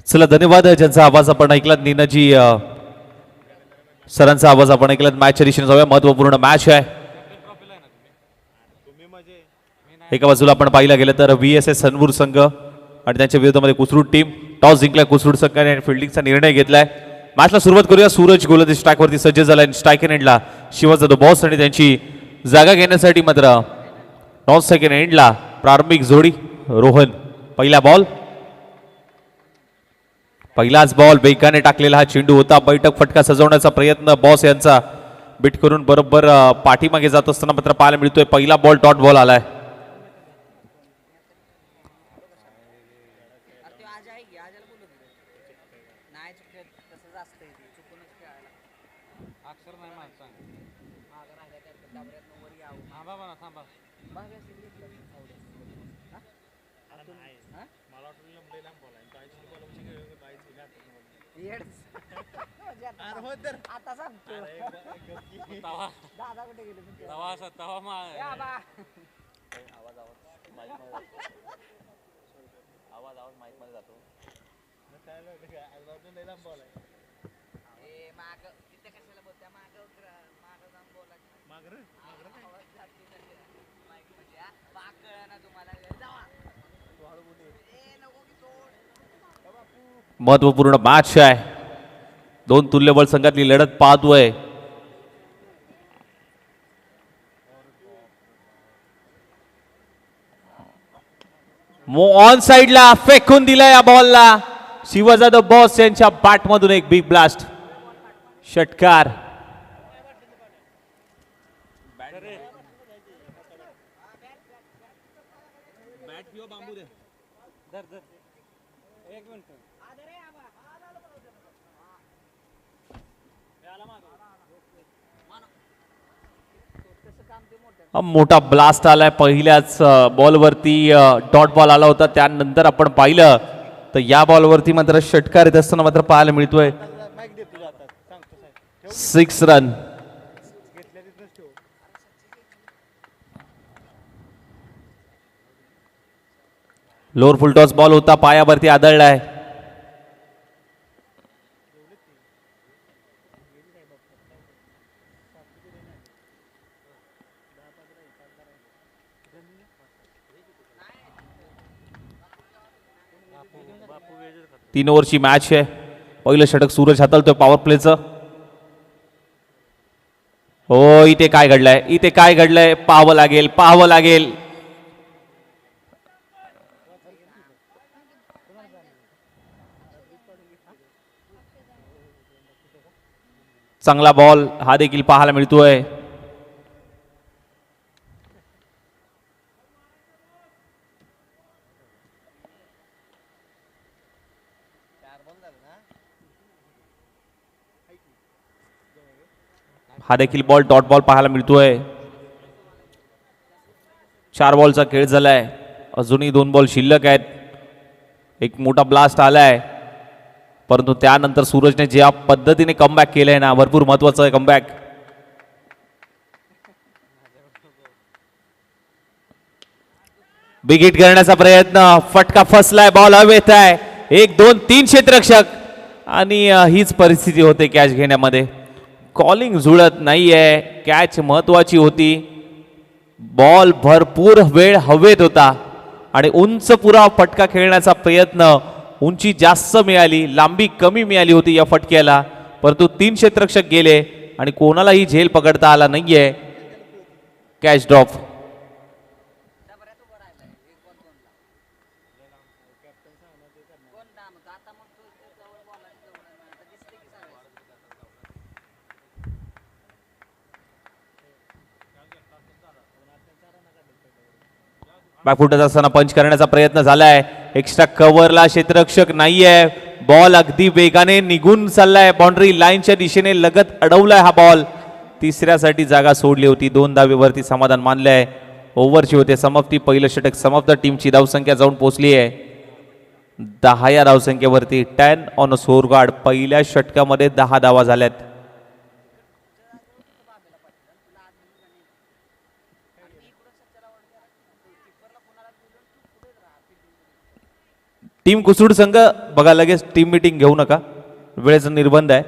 चला धन्यवाद. ज्यांचा आवाज आपण ऐकलात नीनाजी सरांचा आवाज आपण ऐकलात. मॅचच्या दिशेने जाऊया. महत्वपूर्ण मॅच आहे. एका बाजूला आपण पाहिलं गेलं तर VSS सनवूर संघ आणि त्यांच्या विरोधामध्ये कुसरूड टीम. टॉस जिंकलाय कुसरूड संघाने फिल्डिंगचा निर्णय घेतलाय. मॅचला सुरुवात करूया. सूरज गोलंदाजी स्ट्राईकवरती सज्ज झालाय. स्ट्राईक एंडला शिवा जाधव बॉस आणि त्यांची जागा घेण्यासाठी मात्र नॉन सेकंड एंडला प्रारंभिक जोडी रोहन. पहिला बॉल, पहिलाच बॉल बेगाने टाकलेला हा चेंडू होता. बैठक फटका सजवण्याचा प्रयत्न बॉस यांचा बिट करून बरोबर पाठीमागे जात असताना मात्र पाहायला मिळतोय. पहिला बॉल डॉट बॉल आलाय. आता सांगतो दादा कुठे गेले आवाज आवाज माईक मध्ये जातो. माग तिथे कशाला बोलत्या माग माग जाऊन बोला माग ना तुम्हाला महत्वपूर्ण मॅच आहे. दोन तुल्यबळ संघातली लढत पाहतोय. ऑन साइडला फेकून दिला या बॉलला. शिवा जाधव बॉस यांच्या बॅट मधून एक बिग ब्लास्ट षटकार. मोठा ब्लास्ट आलाय. पहिल्याच बॉलवरती डॉट बॉल आला होता. त्यानंतर आपण पाहिलं तर या बॉलवरती मात्र षटकार येत असताना मात्र पाहायला मिळतोय. 6 रन. लोअर फुल टॉस बॉल होता. पायावरती आदळलाय. तीन ओव्हरची मॅच आहे. पहिलं षटक सूरज हाताळतोय पॉवर प्लेचं. हो इथे काय घडलंय, इथे काय घडलंय पाहावं लागेल, पाहावं लागेल. चांगला बॉल हा देखील पाहायला मिळतोय. हा देखील बॉल डॉट बॉल पाहायला मिळतोय. 4 बॉलचा खेळ झालाय. अजूनही 2 बॉल शिल्लक आहेत. एक मोठा ब्लास्ट आलाय परंतु त्यानंतर सूरजने ज्या पद्धतीने कमबॅक केलंय ना, भरपूर महत्वाचं आहे कमबॅक. बिग हिट करण्याचा प्रयत्न, फटका फसलाय, बॉल हवेत आहे. 1 2 3 क्षेत्ररक्षक आणि हीच परिस्थिती होते कॅच घेण्यामध्ये. कॉलिंग जुळत नाहीये. कॅच महत्वाची होती. बॉल भरपूर वेळ हवेत होता आणि उंच पुरा फटका खेळण्याचा प्रयत्न, उंची जास्त मिळाली, लांबी कमी मिळाली होती या फटक्याला, परंतु 3 क्षेत्ररक्षक गेले आणि कोणालाही झेल पकडता आला नाहीये. Catch drop. बॅकफुटत असताना पंच करण्याचा प्रयत्न झालाय. एक्स्ट्रा कव्हरला क्षेत्ररक्षक नाहीये. बॉल अगदी वेगाने निघून चाललाय. बाउंड्री लाईनच्या दिशेने लगत अडवलाय हा बॉल. तिसऱ्यासाठी जागा सोडली होती. 2 धावेवरती समाधान मानलंय. ओव्हरची होते समाप्ती. पहिलं षटक समाप्त. टीमची धावसंख्या जाऊन पोहोचली आहे 10 या धावसंख्येवरती. 10 ऑन अ स्कोर गार्ड. पहिल्या षटकामध्ये 10 धावा झाल्यात. टीम कुसूड संघ बघा, लगेच टीम मीटिंग घेऊ नका, वेळेचा निर्बंध आहे.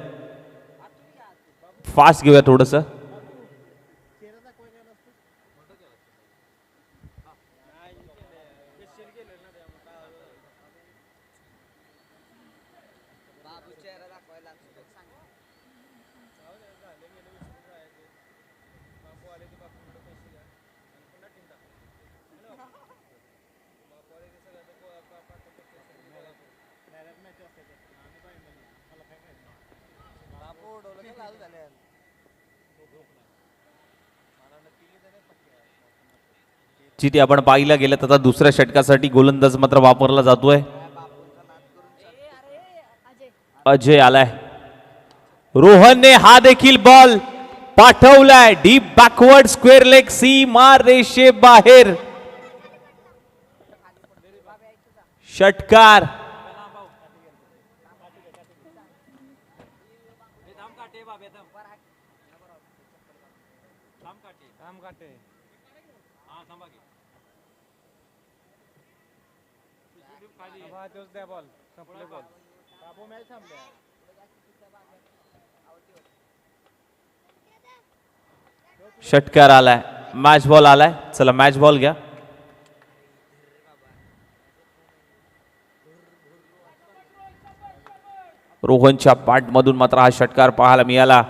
फास्ट घेऊया थोडंसं. बाबू चेहरा दाखवायला सांग. बापू डोलं लाल झाले. जिथे आपण पाहिला गेलं तर आता दुसऱ्या षटकासाठी गोलंदाज मात्र वापरला जातोय. अजय आलाय. रोहनने हा देखील बॉल पाठवलाय डीप बॅकवर्ड स्क्वेअर लेग सीमा रेषे बाहेर. षटकार. षटकार आलाय. मॅच बॉल आलाय. चला मॅच बॉल घ्या. रोहनच्या पाठमधून मात्र हा षटकार पाहायला मिळाला.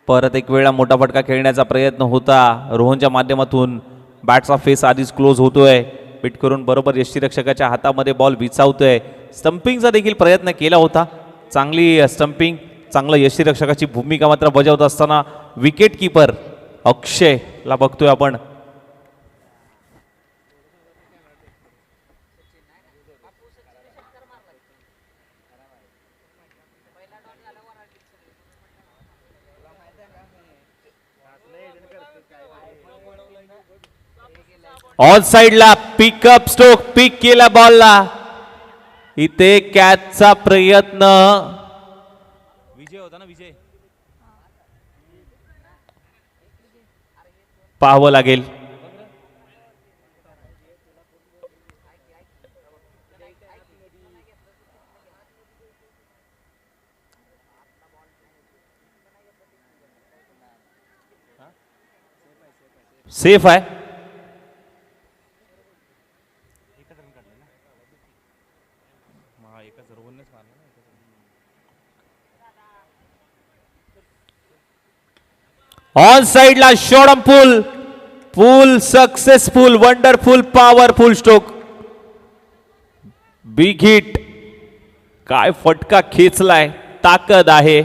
परत एक वेळा मोठा फटका खेळण्याचा प्रयत्न होता रोहनच्या माध्यमातून. बॅटचा फेस आधीच क्लोज होतोय. पिट करून बरोबर यष्टीरक्षकाच्या हातामध्ये बॉल विचावतोय. स्टंपिंगचा देखील प्रयत्न केला होता. चांगली स्टंपिंग, चांगलं यष्टीरक्षकाची भूमिका मात्र बजावत असताना विकेट किपर अक्षयला बघतोय आपण. ऑन साइडला पिकअप स्ट्रोक, पिक केला बॉलला. इथे कॅचचा प्रयत्न. विजय होता ना, विजय पाहावं लागेल. सेफ आहे. ऑन साइडला short pull, pull successful, wonderful, powerful stroke, big hit. काय फटका खेचलाय, ताकद आहे.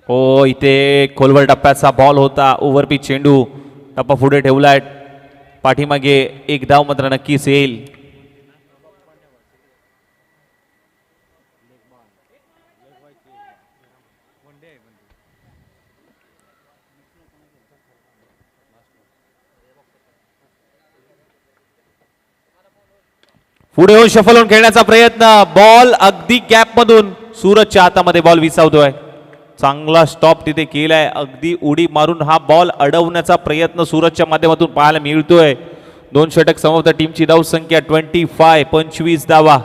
हो, इथे खोलवर टप्प्याचा बॉल होता. ओव्हरपिच चेंडू टप्पा पुढे ठेवलाय. पाठीमागे एक धाव मात्र नक्कीच येईल. पुढे होऊन शफल होऊन खेळण्याचा प्रयत्न. बॉल अगदी गॅप मधून सूरजच्या हातामध्ये बॉल विसावतोय. चांगला स्टॉप तिथे केलाय. अगदी उडी मारून हा बॉल अडवण्याचा प्रयत्न सूरजच्या माध्यमातून पाहायला मिळतोय. 2 षटक समाप्त. टीमची धाव संख्या 25, 25 धावा.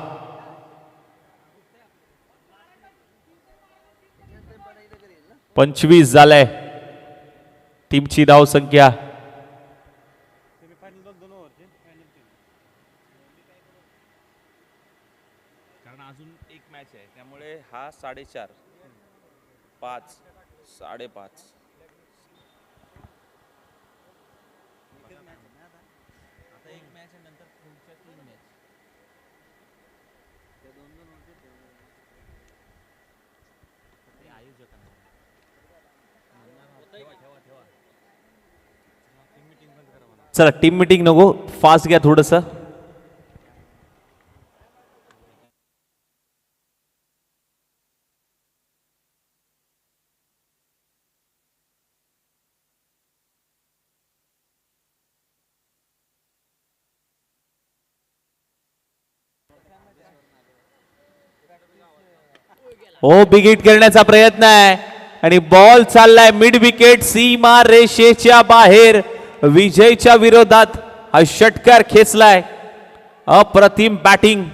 पंचवीस झालाय टीमची धाव संख्या. कारण अजून एक मॅच आहे, त्यामुळे हा 4.5, 5, 5.5. चला टीम मीटिंग नको, फास्ट घ्या थोडंसं. हो, बिग हिट करण्याचा प्रयत्न आहे आणि बॉल चाललाय मिड विकेट सीमा रेषेच्या बाहेर. विजयच्या विरोधात हा षटकार खेचलाय. अप्रतिम बॅटिंग,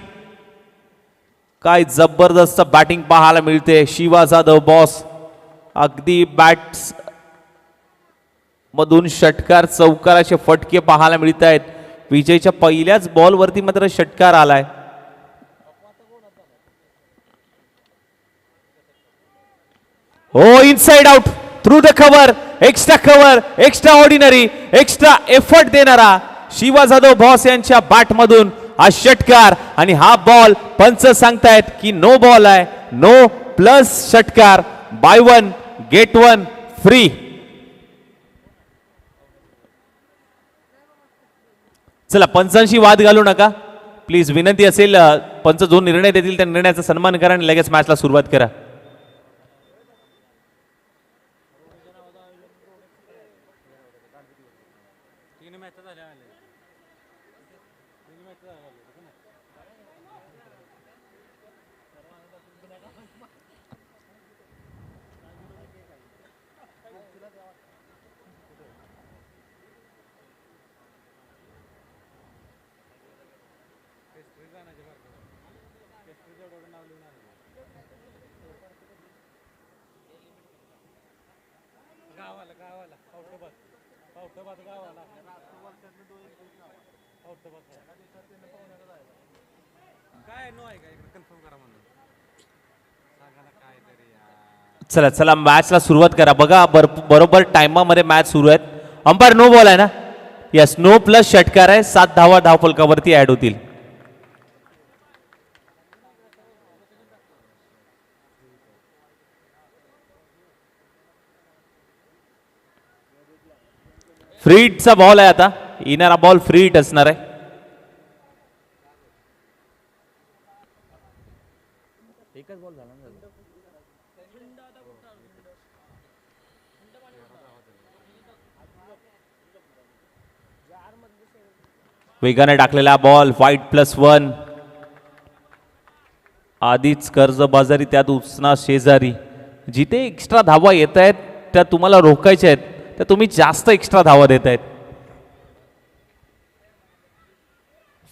काय जबरदस्त बॅटिंग पाहायला मिळते. शिवा जाधव बॉस अगदी बॅट्स मधून षटकार चौकाराचे फटके पाहायला मिळत आहेत. विजयच्या पहिल्याच बॉलवरती मात्र षटकार आलाय. हो, inside out through the cover, extra ordinary, extra effort देणारा शिवा जाधव बॉस यांच्या बॅट मधून हा षटकार. आणि हा बॉल पंच सांगतायत की नो बॉल आहे. नो प्लस षटकार. By one get one free. चला, पंचांशी वाद घालू नका प्लीज, विनंती असेल. पंच जो निर्णय देतील त्या निर्णयाचा सन्मान करा आणि लगेच मॅचला सुरुवात करा. चला चला, मॅचला सुरुवात करा. बघा बरोबर टाइमामध्ये मॅच सुरू आहेत. अंपायर नो बॉल आहे ना? यस, नो प्लस षटकार आहे. 7 धावा धावफलकावरती ऍड होतील. फ्री हिटचा बॉल आहे. आता येणारा बॉल फ्री हिट असणार आहे. वेगाने टाकलेला बॉल, वाईट +1. आधीच कर्जबाजारी, त्यात उसना शेजारी. जिथे एक्स्ट्रा धावा येत आहेत त्या तुम्हाला रोखायच्या आहेत, तर तुम्ही जास्त एक्स्ट्रा धावा देत आहेत.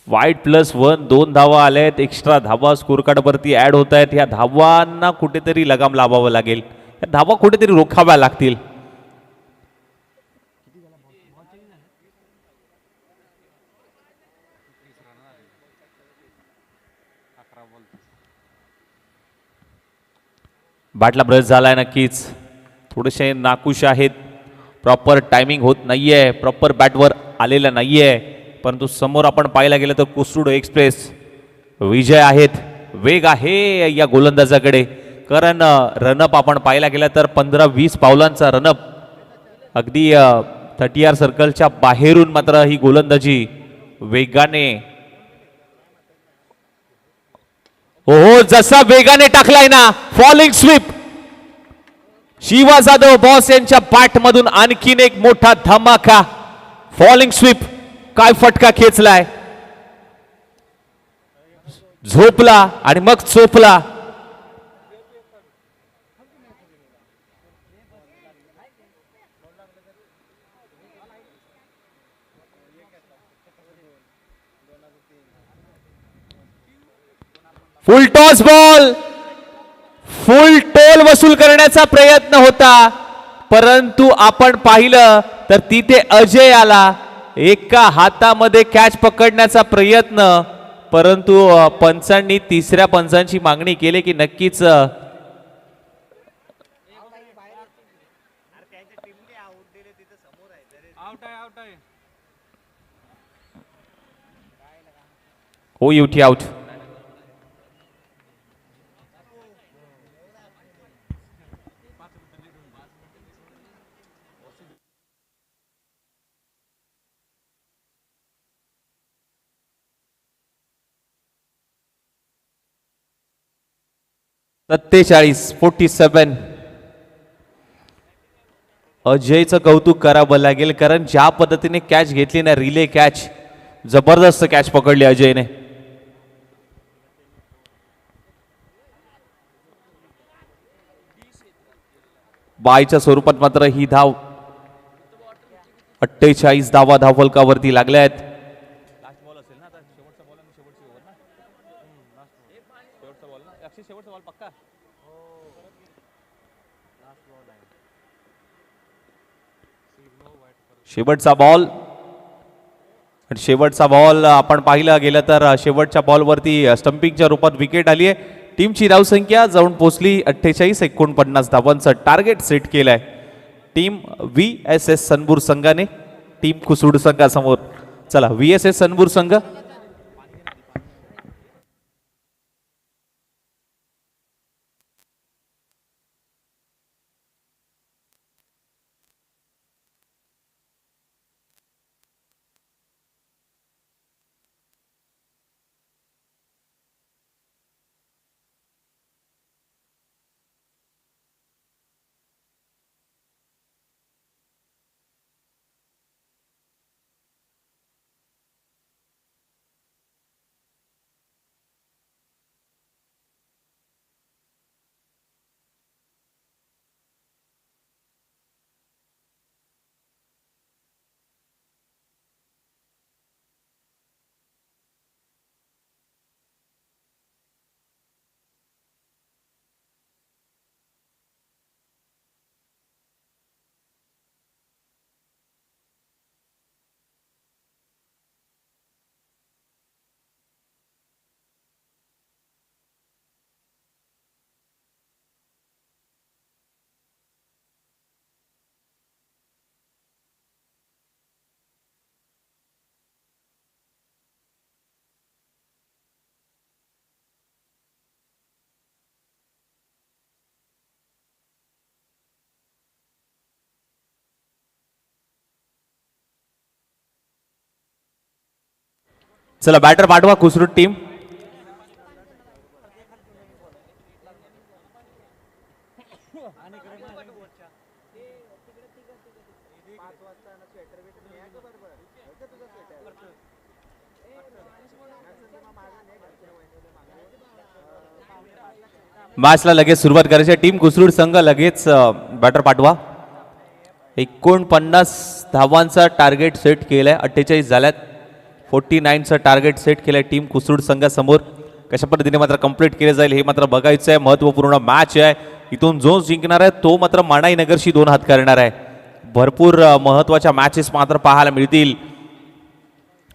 वाईट +1, 2 धावा आल्या आहेत. एक्स्ट्रा धावा स्कोर कार्डवरती ऍड होत आहेत. या धावांना कुठेतरी लगाम लावावं लागेल. या धावा कुठेतरी रोखाव्या लागतील. बॅटला ब्रश झालाय नक्कीच. थोडेसे नाखुश आहेत. प्रॉपर टायमिंग होत नाहीये, प्रॉपर बॅटवर आलेला नाहीये. परंतु समोर आपण पाहायला गेलं तर कोसरूड एक्सप्रेस विजय आहेत. वेग आहे या गोलंदाजाकडे, कारण रनअप आपण पाहायला गेलं तर 15-20 पावलांचा रनअप. अगदी 30R सर्कलच्या बाहेरून मात्र ही गोलंदाजी वेगाने, हो जसा वेगाने टाकलाय ना, falling sweep. Shiva Jadhav boss यांच्या बॅट मधून आणखीन एक मोठा धमाका. फॉलिंग स्वीप, काय फटका खेचलाय. झोपला आणि मग चोपला. Full toss ball, full toll वसूल करण्याचा प्रयत्न होता, परंतु आपण पाहिलं तर तिथे अजय आला. एका हातामध्ये कॅच पकडण्याचा प्रयत्न, परंतु पंचांनी तिसऱ्या पंचांची मागणी केली की नक्कीच हो युटी आउट. सत्तेचाळीस 47. अजयचं कौतुक करावं लागेल, कारण ज्या पद्धतीने कॅच घेतली ना, रिले कॅच, जबरदस्त कॅच पकडली अजयने. बायच्या स्वरूपात मात्र ही धाव 48 धावा धावफलकावरती लागल्या आहेत. शेवटचा बॉल आणि शेवटचा बॉल आपण पाहिलं गेलं तर शेवटच्या बॉलवरती स्टंपिंगच्या रूपात विकेट आली आहे. टीमची धावसंख्या जाऊन पोहोचली 48-49 धावांचं टार्गेट सेट केलंय टीम VSS सनबूर संघाने टीम कुसूड संघासमोर. चला VSS सनबूर संघ चला बॅटर पाठवा कुसरूड टीम. मॅचला लगेच सुरुवात करायची. टीम कुसरूड संघ लगेच बॅटर पाठवा. 49 धावांचा टार्गेट सेट केलाय. 48 झाल्यात. 49चं टार्गेट सेट केलंय टीम कुसरूड संघासमोर. कशा पद्धतीने मात्र कंप्लीट केले जाईल हे मात्र बघायचं आहे. महत्वपूर्ण मॅच आहे. इथून जो जिंकणार आहे तो मात्र मानाई नगरशी 2 हात करणार आहे. भरपूर महत्वाच्या मॅचेस मात्र पाहायला मिळतील.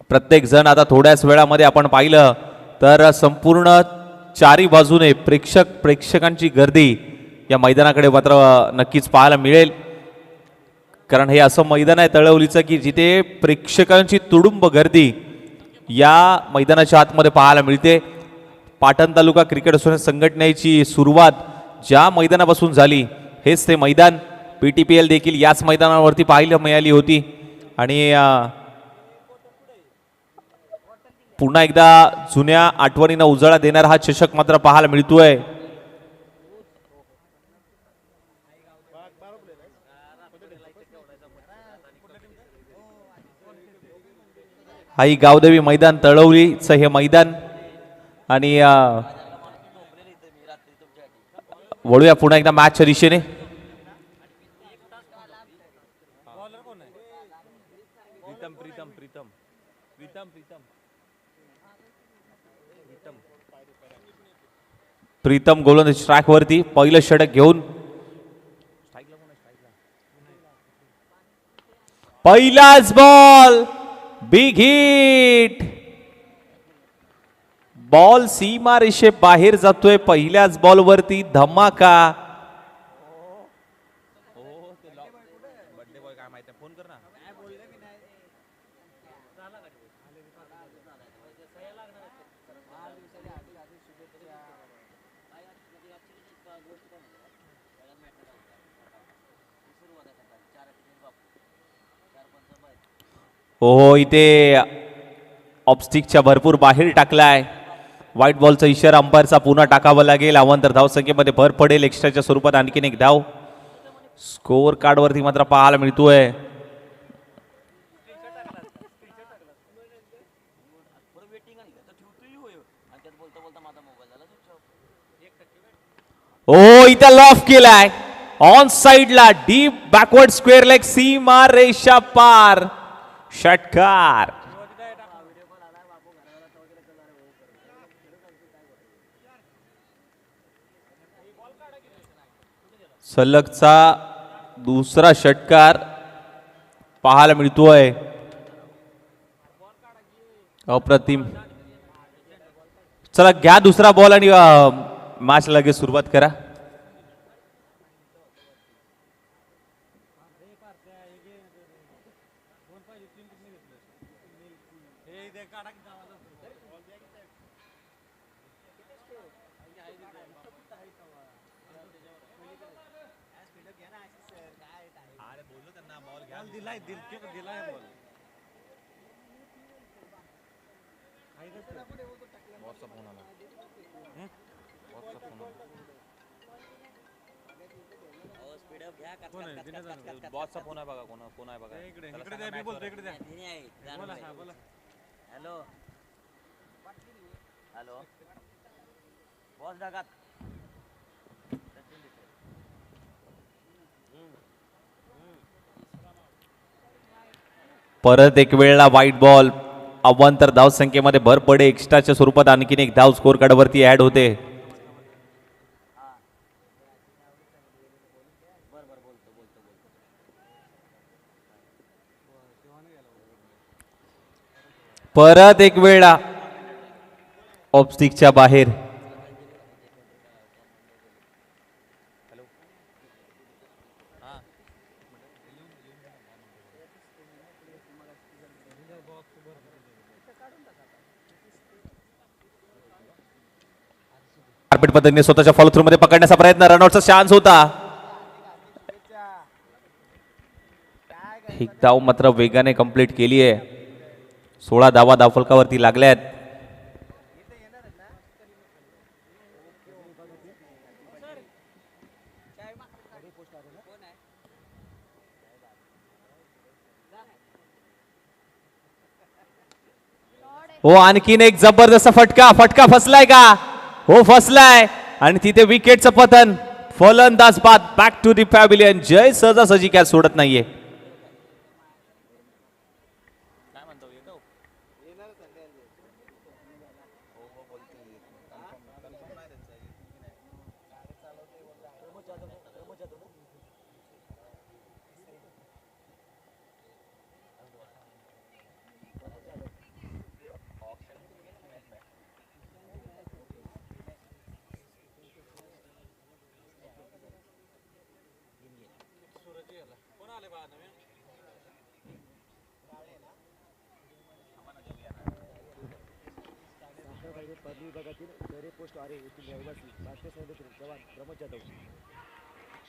प्रत्येक जण आता थोड्याच वेळामध्ये आपण पाहिलं तर संपूर्ण चारी बाजूने प्रेक्षकांची गर्दी या मैदानाकडे मात्र नक्कीच पाहायला मिळेल. कारण हे असं मैदान आहे तळवलीचं की जिथे प्रेक्षकांची तुडुंब गर्दी या मैदानाच्या आतमध्ये पाहायला मिळते. पाटण तालुका क्रिकेट असोसिएशन संघटनेची सुरुवात ज्या मैदानापासून झाली हेच ते मैदान. PTPL देखील याच मैदानावरती पाहायला मिळाली होती. आणि पुन्हा एकदा जुन्या आठवणींना उजाळा देणारा हा चषक मात्र पाहायला मिळतोय. आई गावदेवी मैदान तळवलीचं हे मैदान. आणि वळूया पुन्हा एकदा मॅचच्या दिशेने. प्रीतम गोलंदाज ट्रॅक वरती पहिलं षटक घेऊन पहिलाच बॉल बिग हिट. बॉल सीमा रेषे बाहेर जातोय. पहिल्याच बॉल वरती धमाका. हो इथे ऑफस्टिकच्या भरपूर बाहेर टाकलाय. व्हाईट बॉलचा इशारा अंपायरचा पुन्हा टाकावा लागेल. अवांतर धावसंख्येमध्ये भर पडेल. एक्स्ट्राच्या स्वरूपात आणखीन एक धाव स्कोअर कार्ड वरती मात्र पाहायला मिळतोय. ओ इथं लॉफ केलाय. ऑन साइडला डीप बॅकवर्ड स्क्वेअर लेग सीमा रेषा पार षटकार. सलगचा दुसरा षटकार पाहायला मिळतोय. अप्रतिम. चला घ्या दुसरा बॉल आणि मॅच लगेच सुरुवात करा. बॉसचा फोन आहे बघा. कोण आहे बघा. इकडे द्या. मी बोलतो. इकडे द्या. हॅलो हॅलो बॉस जगात परत एक वेळेला व्हाईट बॉल. अवांतर धाव संख्येमध्ये भर पडे. एक्स्ट्राच्या स्वरूपात आणखीन एक धाव स्कोर कार्ड वरती ऍड होते. परत एक वेळा ऑफस्टिकच्या बाहेर. कार्पेट पद्धतीने स्वतःच्या फॉलो थ्रू मध्ये पकडण्याचा प्रयत्न. रनआउटचा चान्स होता. एक धाव मात्र वेगाने कंप्लीट केली आहे. 16 धावा धावफलकावरती लागल्यात. हो आणखीन एक जबरदस्त फटका फसलाय का? हो फसलाय आणि तिथे विकेटचं पतन. फलंदाज बाद बॅक टू दी पॅव्हिलियन. जय सहजासहजी कॅच सोडत नाहीये.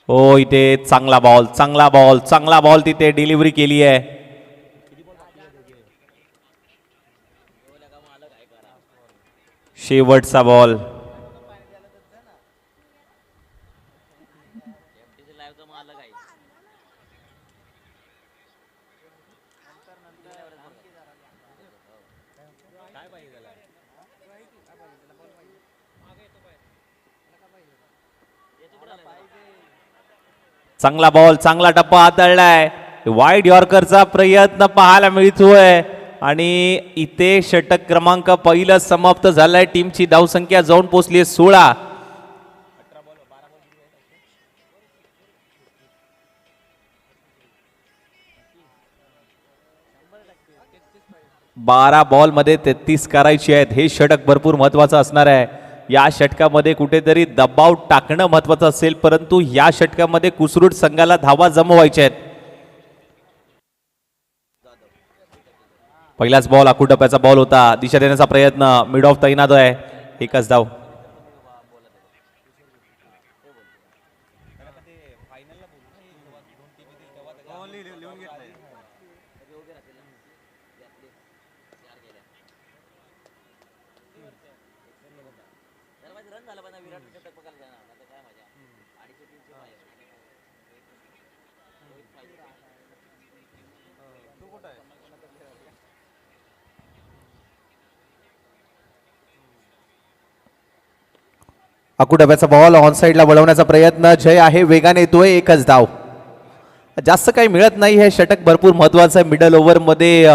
हो इथे चांगला बॉल तिथे डिलिव्हरी केली आहे. शेवटचा बॉल. चांगला बॉल, चांगला टप्पा हाताळलाय. वाईड यॉर्करचा प्रयत्न पाहायला मिळतोय आणि इथे षटक क्रमांक पहिलं समाप्त झालाय. टीमची धावसंख्या जाऊन पोहोचली 16. 12 बॉल मध्ये 33 करायची आहेत. हे षटक भरपूर महत्वाचं असणार आहे. या षटकामध्ये कुठेतरी दबाव टाकणं महत्वाचं असेल, परंतु या षटकामध्ये कुसरूट संघाला धावा जमवायच्या आहेत. पहिलाच बॉल आकुटप्याचा बॉल होता. दिशा देण्याचा प्रयत्न. मिड ऑफ तैनात आहे. एकच धाव. अकुडब्याचा बॉल ऑन साईडला वळवण्याचा प्रयत्न. जय आहे, वेगाने येतोय, एकच धाव. जास्त काही मिळत नाही. हे षटक भरपूर महत्वाचं आहे. मिडल ओव्हरमध्ये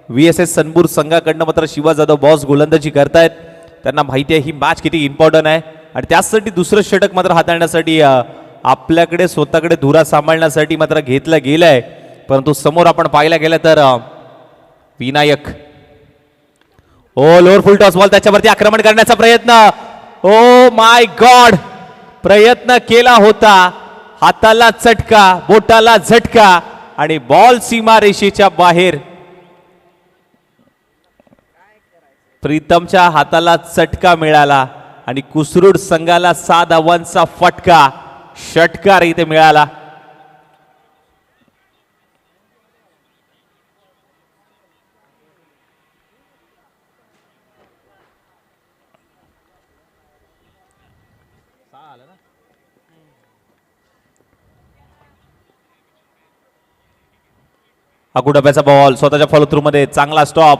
VSS सनपूर संघाकडनं मात्र शिवा जाधव बॉस गोलंदाजी करतायत. त्यांना माहिती आहे ही मॅच किती इम्पॉर्टंट आहे आणि त्यासाठी दुसरं षटक मात्र हाताळण्यासाठी आपल्याकडे स्वतःकडे धुरा सांभाळण्यासाठी मात्र घेतलं गेलंय. परंतु समोर आपण पाहायला गेलं तर विनायक लोअर फुल टॉस बॉल, त्याच्यावरती आक्रमण करण्याचा प्रयत्न. ओ माय गॉड, प्रयत्न केला होता, हाताला चटका, बोटाला झटका आणि बॉल सीमारेषेच्या बाहेर. प्रीतमच्या हाताला चटका मिळाला आणि कुसरूड संघाला 6 धावांचा फटका, षटकार इथे मिळाला. अगुडब्याचा बॉल स्वतःच्या फॉलोथ्रू मध्ये चांगला स्टॉप.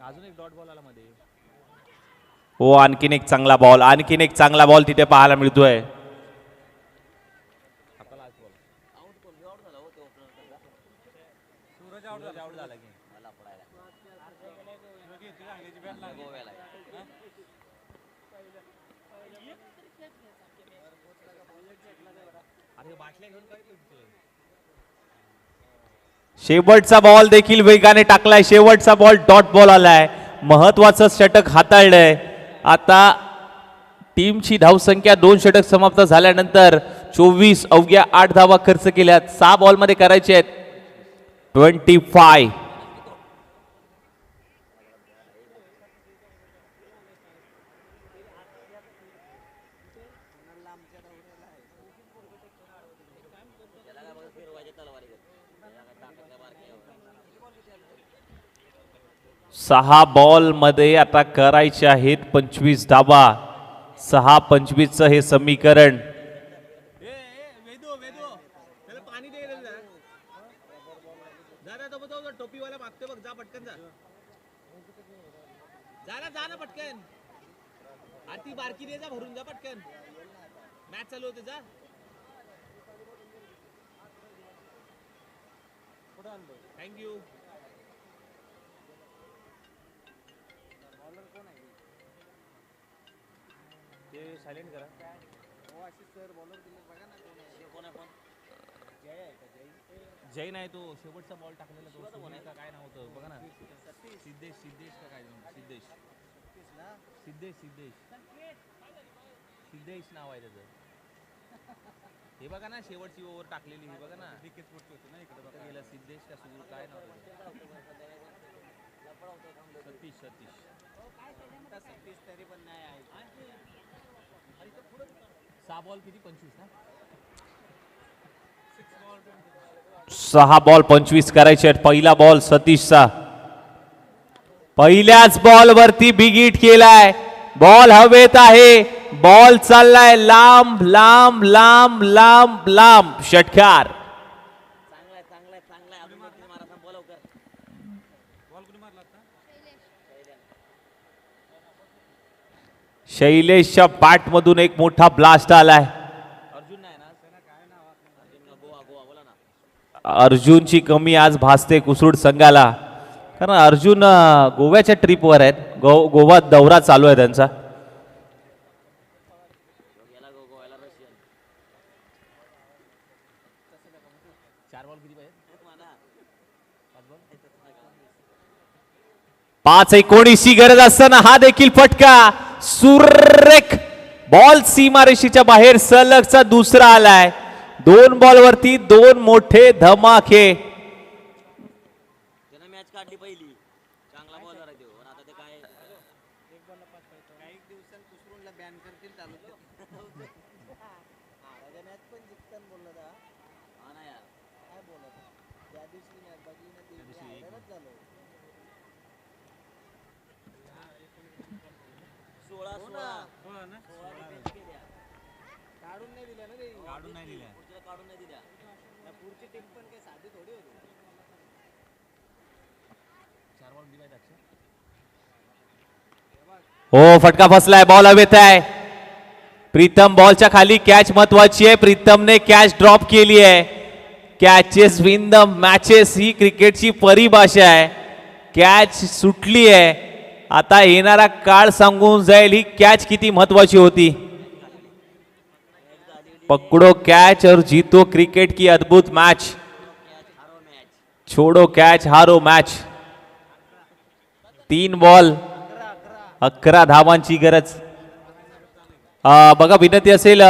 अजून एक डॉट बॉल आला मध्ये. हो, आणखीन एक चांगला बॉल, आणखीन एक चांगला बॉल तिथे पाहायला मिळतोय. सूरज आउट झाला की शेवटचा बॉल देखील वेगाने टाकलाय. शेवटचा बॉल डॉट बॉल आलाय. महत्वाचं षटक हाताळलंय. आता टीमची धावसंख्या 2 षटक समाप्त झाल्यानंतर 24 अवघ्या 8 धावा खर्च केल्यात. 6 बॉलमध्ये करायचे आहेत 25. सहा बॉल मध्ये आता करायचे आहेत 25 धावा. 6-25 हे समीकरण. पाणी दे टोपीवाला मागते बघ, जा पटकन जा ना पटकन. आरती बारकी दे, जा भरून जा पटकन. मॅच चालू होते, जा. थँक्यू. ते सायलेंट करा. जय नाही, तो शेवटचा बॉल टाकलेला तो का काय नाव होतं बघा ना. सिद्धेश का काय सिद्धेश नाव आहे त्याचं. हे बघा ना, शेवटची ओव्हर टाकलेली ही बघा ना. गेला सिद्धेश का सुरू काय नाव सतीश तरी पण नाही आहे. 6 बॉल किती 25 ना. 6 बॉल 25 करायचे आहेत. पहिला बॉल सतीशचा. पहिल्याच बॉल वरती बिग हिट केलाय. बॉल हवेत आहे. बॉल चाललाय लांब लांब लांब लांब लांब. षटकार. शैलेशच्या बॅट मधून एक मोठा ब्लास्ट आलाय. अर्जुनची कमी आज भासते कुसरूड संघाला, कारण अर्जुन गोव्याच्या ट्रिपवर आहेत. गोवा दौरा चालू आहे त्यांचा. पाच 19ची गरज असताना हा देखील फटका. सुरेख बॉल सीमारेषेच्या बाहेर. सलगचा दुसरा आलाय. 2 बॉल वरती 2 मोठे धमाके. त्यानं मॅच काढली पहिली. चांगला बॉलर आहे तो. आता ते काय काही दिवसांत कुसरूनला बॅन करतील तालुक्यात. मॅच पण जिंकताना बोलला हा ना यार, काय बोलत त्या दिवशी बघली ना ती हो फटका फसलाय बॉल हवेत आहे प्रीतम बॉलच्या खाली कॅच महत्वाची आहे प्रीतमने कॅच ड्रॉप केली आहे कॅचेस विन द मॅचेस ही क्रिकेटची परिभाषा आहे कॅच सुटली आहे आता येणारा काळ सांगून जाईल ही कॅच किती महत्वाची होती पकडो कॅच और जीतो क्रिकेट की अद्भुत मैच छोड़ो कैच हारो मैच 3 बॉल 11 धावांची गरज बघा विनंती असेल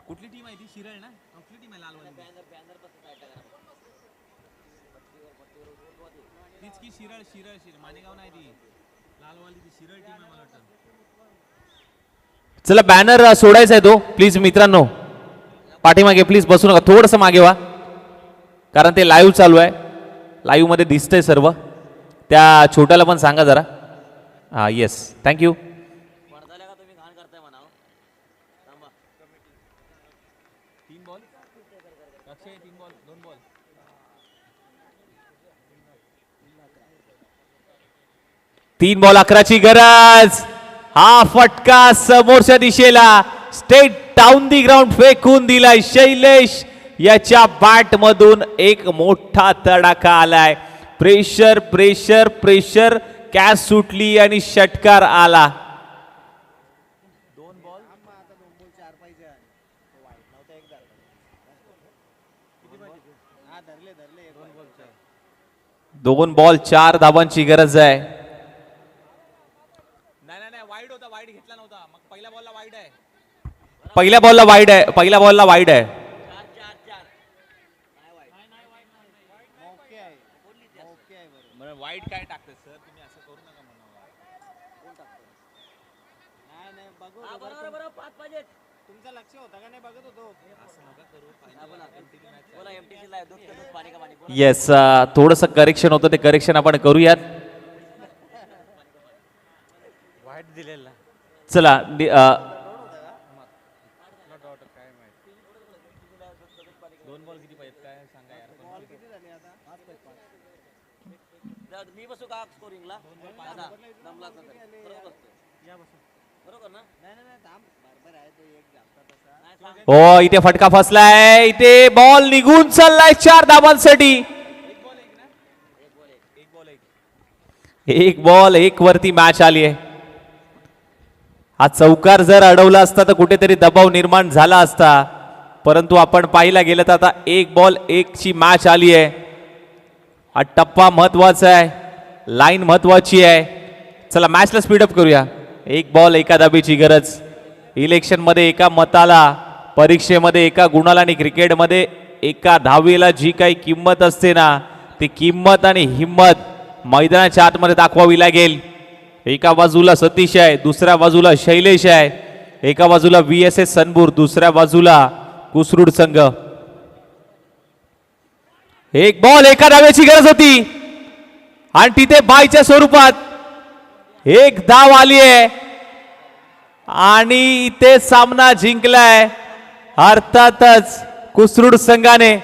कुठली टीम आहे ती शिरळ ना कुठली टीम आहे लालवाली तीच की शिरळ शिरळ शिरळ मानेगाव नाही ती लालवाली ती शिरळ टीम आहे मला वाटतं चला बॅनर सोडायचा आहे तो प्लीज मित्रांनो पाठीमागे प्लीज बसू नका थोडस मागे व्हा कारण ते लाईव्ह चालू आहे लाईव्ह मध्ये दिसतंय सर्व त्या छोट्याला पण सांगा जरा हा येस थँक्यू तीन बॉल 11ची गरज हा फटका समोरच्या दिशेला स्टेट डाऊन दी ग्राउंड फेकून दिलाय शैलेश याच्या बॅट मधून एक मोठा तडाखा आलाय प्रेशर प्रेशर प्रेशर कॅच सुटली आणि षटकार आला दोन बॉल 4 धावांची गरज आहे वाईड होता वाईड घेतला नव्हता मग पहिल्या बॉलला वाईड आहे पहिल्या बॉलला वाईड आहे पहिल्या बॉलला वाईड आहे वाईड काय टाकते सर तुम्ही असं करू नका म्हणा तुमचं लक्ष होतं का नाही बघत होतो येस थोडस करेक्शन होतं ते करेक्शन आपण करूयात वाईड दिलेला चला दोन बॉल किती पाहिजेत काय सांगा यार मी बसू का स्कोरिंगला दमला बरोबर ना नाही नाही थांब बरोबर आहे तो एक जास्त तसा हो इथे फटका फसलाय इथे बॉल निघून चाललाय 4 धावांसाठी एक बॉल एक वरती मॅच आली आहे हा चौकार जर अडवला असता तर कुठेतरी दबाव निर्माण झाला असता परंतु आपण पाहिला गेलं तर आता एक बॉल एक ची मॅच आली आहे हा टप्पा महत्वाचा आहे लाईन महत्वाची आहे चला मॅचला स्पीडअप करूया एक बॉल एका धाबीची गरज इलेक्शन मध्ये एका मताला परीक्षेमध्ये एका गुणाला आणि क्रिकेटमध्ये एका धावेला जी काही किंमत असते ना ती किंमत आणि हिंमत मैदानाच्या आतमध्ये दाखवावी लागेल एका बाजूला सतीश आहे दुसऱ्या बाजूला शैलेश आहे एका बाजूला VSS सनबूर दुसऱ्या बाजूला कुसरूड संघ एक बॉल एका धावेची गरज होती आणि तिथे बायच्या स्वरूपात एक धाव आली आहे आणि इथे सामना जिंकलाय अर्थातच कुसरूड संघाने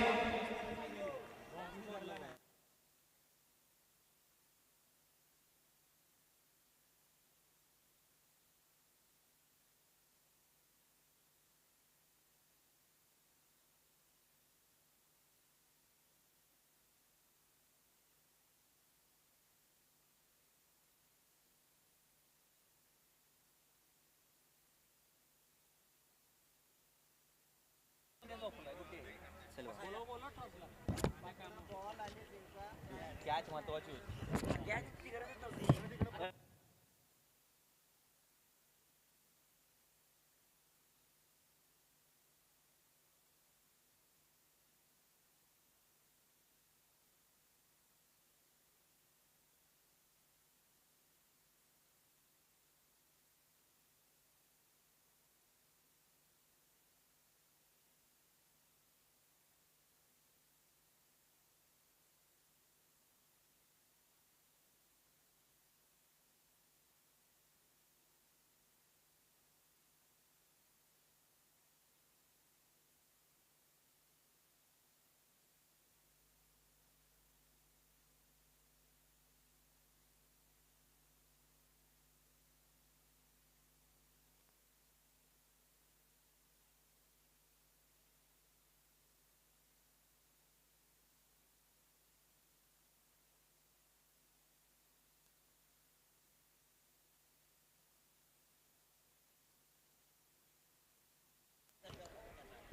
कॅच महत्वाची होती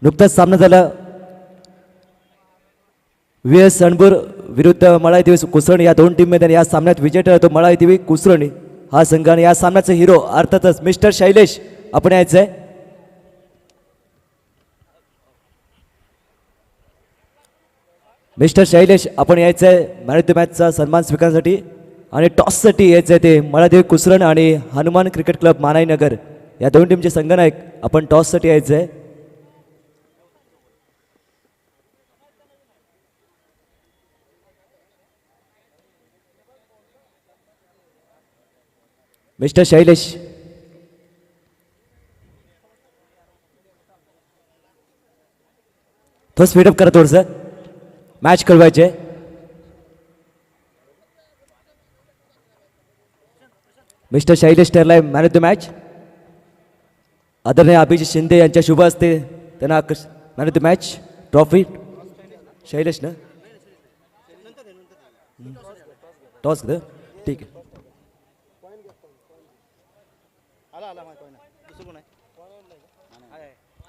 नुकताच सामना झाला VS सणबूर विरुद्ध मळाई कुसरणी या दोन टीममध्ये आणि या सामन्यात विजय ठरतो मळाई कुसरणी हा संघ आणि या सामन्याचे हिरो अर्थातच मिस्टर शैलेश आपण यायचं आहे. मिस्टर शैलेश आपण यायचं आहे मॅन ऑफ द मॅचचा सन्मान स्वीकारण्यासाठी आणि टॉससाठी यायचं आहे ते मळादेवी कुसरण आणि हनुमान क्रिकेट क्लब मानाईनगर या दोन टीमचे संघनायक आपण टॉससाठी यायचं आहे. मिस्टर शैलेश थोडं स्पीडअप करा थोडंसं मॅच कळवायचे. मिस्टर शैलेश ठरलाय मॅन ऑफ द मॅच. आदरणीय अभिजित शिंदे यांच्या शुभ हस्ते त्यांना man of the match trophy Shailesh ना टॉस ठीक आहे.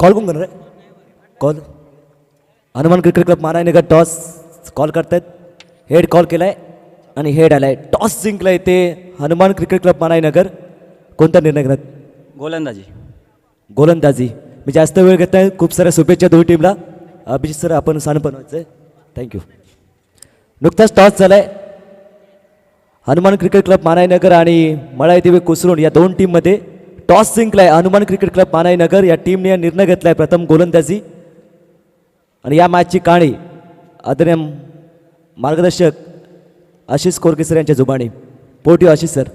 कॉल कोण करणार आहे call Hanuman cricket club Manayanagar toss call करतायत. हेड कॉल केलाय आणि हेड आलाय. टॉस जिंकलाय ते हनुमान क्रिकेट क्लब मानायनगर. कोणता निर्णय घेणार गोलंदाजी. गोलंदाजी. मी जास्त वेळ घेत नाही. खूप साऱ्या शुभेच्छा दोन्ही टीमला. अभिजित सर आपण सानपण व्हायचं आहे. थँक्यू. नुकताच टॉस झालाय हनुमान क्रिकेट क्लब मानाईनगर आणि मळाई कुसरून या दोन टीममध्ये. टॉस जिंकलाय हनुमान क्रिकेट क्लब मानाईनगर या टीमने निर्णय घेतलाय प्रथम गोलंदाजी आणि या मॅचची कहाणी आदरणीय मार्गदर्शक आशिष कोरकेसर यांच्या जुबानी. पोटी आशिष सर.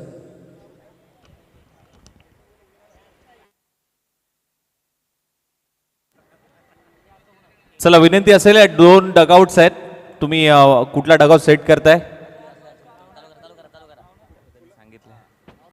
चला विनंती असेल या दोन डगआउट्स आहेत कुठला डगआउट सेट करताय